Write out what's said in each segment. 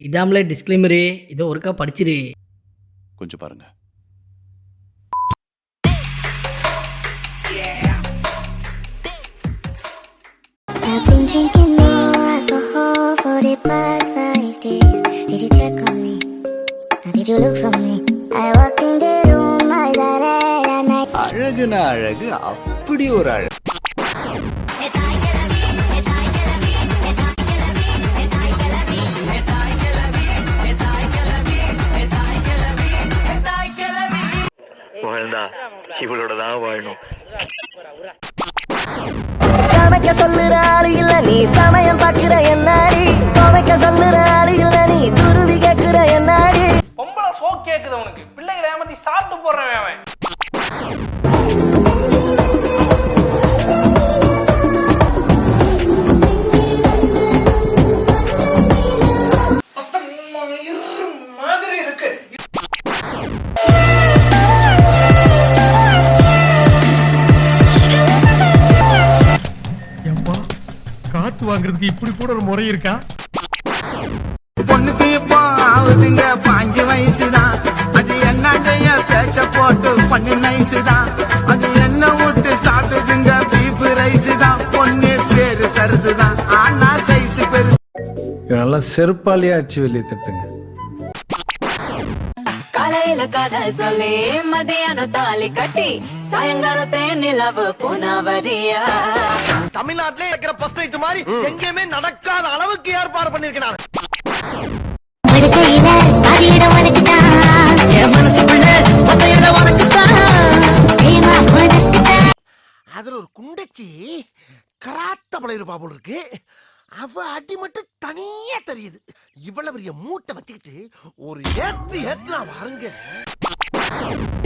இதாமலே disclaimer, இதை ஒருக்கா படிச்சிரு. கொஞ்சம் பாருங்க. I've been drinking more alcohol for the past 5 days. Did you check on me? Now did you look for me? I walked in the room, eyes are red and I... அழகுனா அழகு, அப்படி ஒரு அழகு. வாழ்ந்தா இவளோட தான் வாழணும். சமைக்க சொல்லுற ஆளு இல்ல நீ சமயம் பாக்குற என்னாடி, துவைக்க சொல்லுற ஆளு இல்ல நீ துருவி கேக்குற என்னாடி. பொம்பளை சோ கேக்குது அவனுக்கு, பிள்ளைகளை ஏமாத்தி சாப்பிட்டு போடுறவன் அவன். மாதிரி இருக்கு. காத்து வாங்குறதுக்கு இப்படி கூட ஒரு முறை இருக்கா? பொண்ணுக்கு இப்போ ஆகுதுங்க 5 வயசுதான். அது என்ன செய்ய பேச்ச போட்டு பண்ணி நைசுதான். அது என்ன விட்டு சாப்பிட்டுதுங்க பீஃப் ரைஸ் தான். பொண்ணு பேரு சருதுதான், ஆனா சைஸ் பெரு. நல்லா செருப்பாலேயே அடிச்சு வெளியே தட்டுங்க. காலையில காதல் சொல்லி மதியானம் தாலி கட்டி சாயங்காலத்தே நிலவு புனவரியா. தமிழ்நாட்டிலே இருக்கிற பஸ் நைட் மாதிரி எங்கேயுமே நடக்காத அளவுக்கு ஏற்பாடு பண்ணிருக்கிறாங்க. அதுல ஒரு குண்டச்சி கராத்த பழைய போல இருக்கு. அவ அடி மட்டும் தனியா தெரியுது. இவ்வளவு பெரிய மூட்டை வச்சுக்கிட்டு ஒரு ஏத்துனா பாருங்க.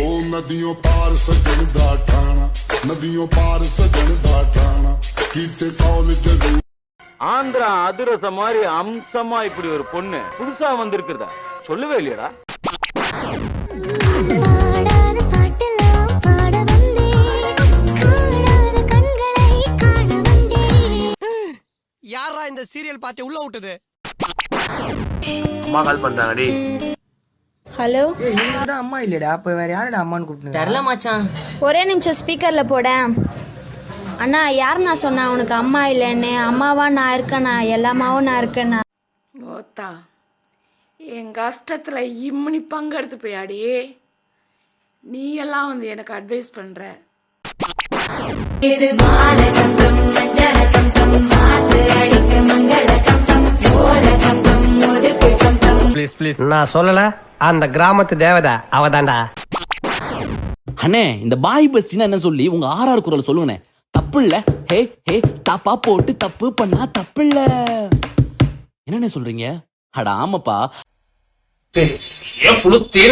ओ नदियों पार सजन दा ठाणा, नदियों पार सजन दा ठाणा, कीते कॉलेज ஆந்திரா அதிரசம் மாதிரி அம்சமா இப்படி ஒரு பொண்ணு புதுசா வந்திருக்கிறதா சொல்லவே இல்லையடா. யாரா இந்த சீரியல் பார்ட்டி உள்ள விட்டது? அம்மா கால் பண்றாங்கடி. ஹலோ, நீங்க தான் அம்மா இல்லடா, அப்ப வேற யாரடா அம்மான்னு கூப்பிடுங்க? தெரில மச்சான். ஒரே நிமிஷம் ஸ்பீக்கர்ல போடேன். அண்ணா, யார் நான் சொன்னா உனக்கு அம்மா இல்லைன்னு? அம்மாவா நான் இருக்கேண்ணா, எல்லாமாவும் நான் இருக்கேண்ணா. ஓத்தா, என் கஷ்டத்துல இம்மனி பங்கெடுத்து போயாடி. நீ எல்லாம் வந்து எனக்கு அட்வைஸ் பண்ற. நான் சொல்லல, அந்த கிராமத்து தேவதை அவதான்டா. அண்ணே, இந்த பாய் பஸ்டினா என்ன சொல்லி உங்க ஆர்ஆர் குரல் சொல்லுங்கண்ணே. தப்பு இல்ல. ஹே ஹே தாப்பா போட்டு தப்பு பண்ணா தப்பு இல்ல. என்னண்ணே சொல்றீங்க? அட ஆமாப்பா.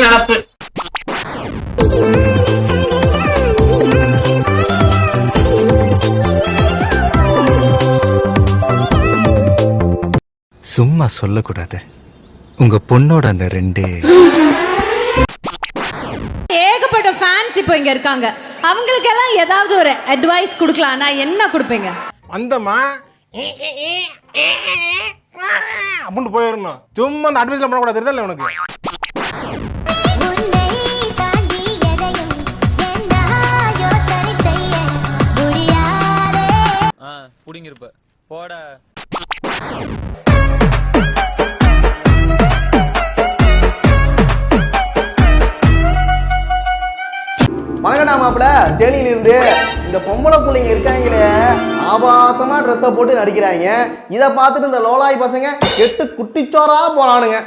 நடப்பு சும்மா சொல்லக்கூடாது. உங்க பொண்ணோட அந்த 2 ஏகப்பட்ட ஃபேன்ஸ் இப்போ இங்க இருக்காங்க. அவங்களுக்கு எல்லாம் ஏதாவது ஒரு அட்வைஸ் கொடுக்கலாம். நான் என்ன கொடுப்பீங்க? அந்தமா அப்படின்னு போயிடணும். சும்மா அந்த அட்வைஸ்ல பண்ணக்கூடாது. தெரியல உனக்கு? புடிங்கிருப்ப போட. வணக்கண்ணா மாப்பிள்ள, தேனியில இருந்து. இந்த பொம்பளை பிள்ளைங்க இருக்காங்களே, ஆபாசமா ட்ரெஸ்ஸை போட்டு நடிக்கிறாங்க. இதை பார்த்துட்டு இந்த லோலாய் பசங்க கெட்டு குட்டிச்சோரா போறானுங்க.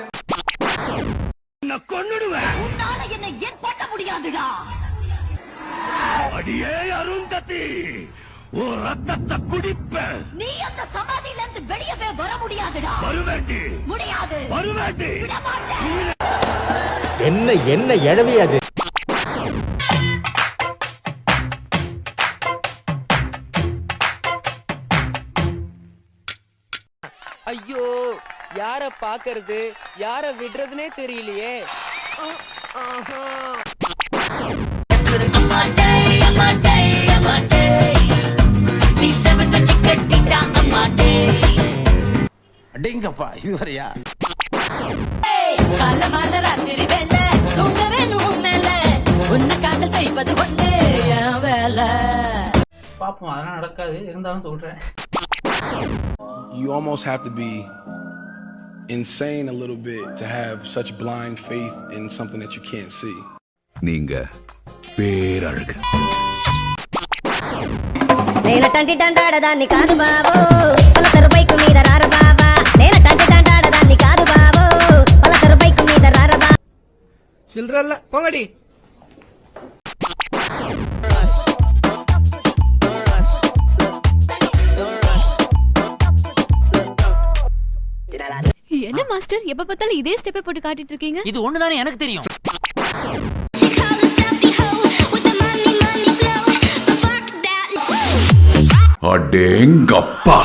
நீ அந்த சமாதியில இருந்து வெளியவே வர முடியாதுடா. முடியாது. என்ன என்ன எழவே அது? ஐயோ, யார பாக்குறது யார விடுறதுனே தெரியலையே. அடேங்கப்பா, இது வரையா? கால மால ராத்திரி வேலை உங்க வேணும் மேல உன்னை காதல் செய்வது கொண்டு என் வேலை. பாப்போம், அதெல்லாம் நடக்காது, இருந்தாலும் சொல்றேன். You almost have to be insane a little bit to have such blind faith in something that you can't see. நீங்க பேரழகு. నేను టంటి టంటాడదాన్ని కాదు బాబు పలసరు బైకు మీద రార బాబా. నేను టంటి టంటాడదాన్ని కాదు బాబు పలసరు బైకు మీద రార బాబా. சில்றல்ல போங்கடி. என்ன மாஸ்டர் எப்ப பார்த்தாலும் இதே ஸ்டெப்பை போட்டு காட்டிட்டு இருக்கீங்க? இது ஒண்ணுதானே எனக்கு தெரியும். அடேங்கப்பா.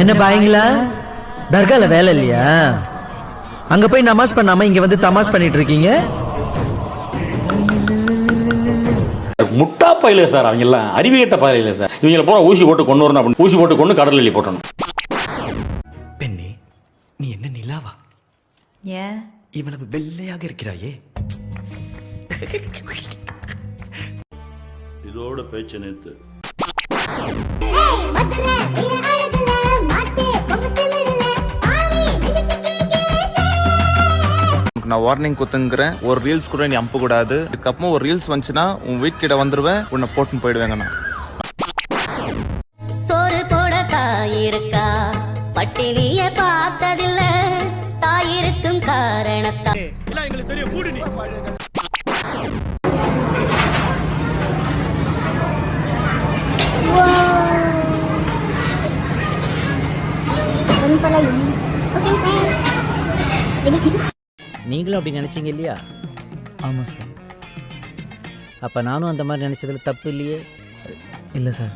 என்ன பாயங்களா, தர்கால வேலை இல்லையா? அங்க போய் நமாஸ் பண்ணாம இங்க வந்து தமாஸ் பண்ணிட்டு இருக்கீங்க. முட்டா பயில சார், அவங்க எல்லாம் அறிவியட்ட பயில சார். இவங்களை போற ஊசி போட்டு கொண்டு வரணும் அப்படின்னு ஊசி போட்டு கொண்டு கடல் எல்லி போட்டணும். பெண்ணே, நீ என்ன நிலாவா? ஏன் இவ்வளவு வெள்ளையாக இருக்கிறாயே. இதோட பேச்சு நேத்து. நான் வார்னிங் குத்துங்கிறேன். ஒரு ரீல்ஸ் கூட நீ அனுப்ப கூடாது. இதுக்கப்புறம் ஒரு ரீல்ஸ் வந்துச்சுன்னா உன் வீட்டுக்கிட்ட வந்துருவேன், உன்னை போட்டுன்னு போயிடுவேங்க நான். சோறு போட தாயிருக்கா பட்டினிய பார்த்ததில்ல தாயிருக்கும் காரணத்தா. எங்களுக்கு தெரியும் மூடு நீ. நீங்களும் அப்படி நினைச்சீங்க இல்லையா? ஆமா சார். அப்ப நானும் அந்த மாதிரி நினைச்சதுல தப்பு இல்லையே? இல்ல சார்.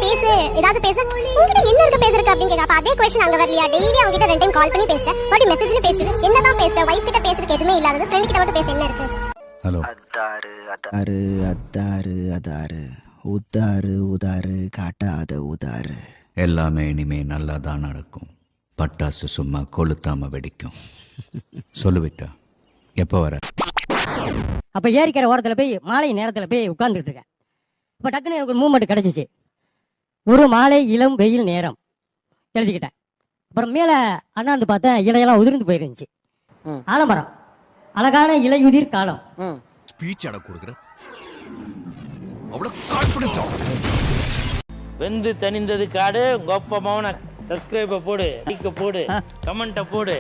பேசு, ஏதாவது பேச. உன்கிட்ட என்ன இருக்கு பேசுறதுக்கு அப்படின்னு கேட்க. அப்ப அதே क्वेश्चन அங்க வரலையா? டெய்லி அவங்க கிட்ட 2 டைம் கால் பண்ணி பேசுற, மறுபடியும் மெசேஜ்ல பேசுற. என்னதான் பேசுற? வைஃப் கிட்ட பேசுறதுக்கு எதுவுமே இல்லாதது ஃப்ரெண்ட் கிட்ட மட்டும் பேச என்ன இருக்கு? ஹலோ. அதாரு அதாரு அதாரு உதாரு உதாரு காட்டாத உதாரு. எல்லாமே இனிமே நல்லா தான் நடக்கும். பட்டாசு சும்மா கொளுத்தாம வெடிக்கும். சொல்லுவிட்டா எப்ப வர? அப்ப ஏரிக்கிற ஓரத்துல போய் மாலை நேரத்துல போய் உட்கார்ந்துட்டு இருக்கேன். இப்ப டக்குன்னு எனக்கு ஒரு மூமெண்ட் கிடைச்சிச்சு. ஒரு மாலை இளம் வெயில் நேரம் எழுதிக்கிட்டேன். அப்புறம் மேல அண்ணாந்து பார்த்தேன், இலையெல்லாம் உதிர்ந்து போயிருந்துச்சு. ஆலமரம், அழகான இலையுதிர் காலம். ஸ்பீச் அட கொடுக்குற அவ்வளவு கான்ஃபிடன்ஸ். வெந்து தணிந்தது காடு. கொப்ப மௌன சப்ஸ்கிரைப போடு, லைக்க போடு, கமெண்ட்ட போடு.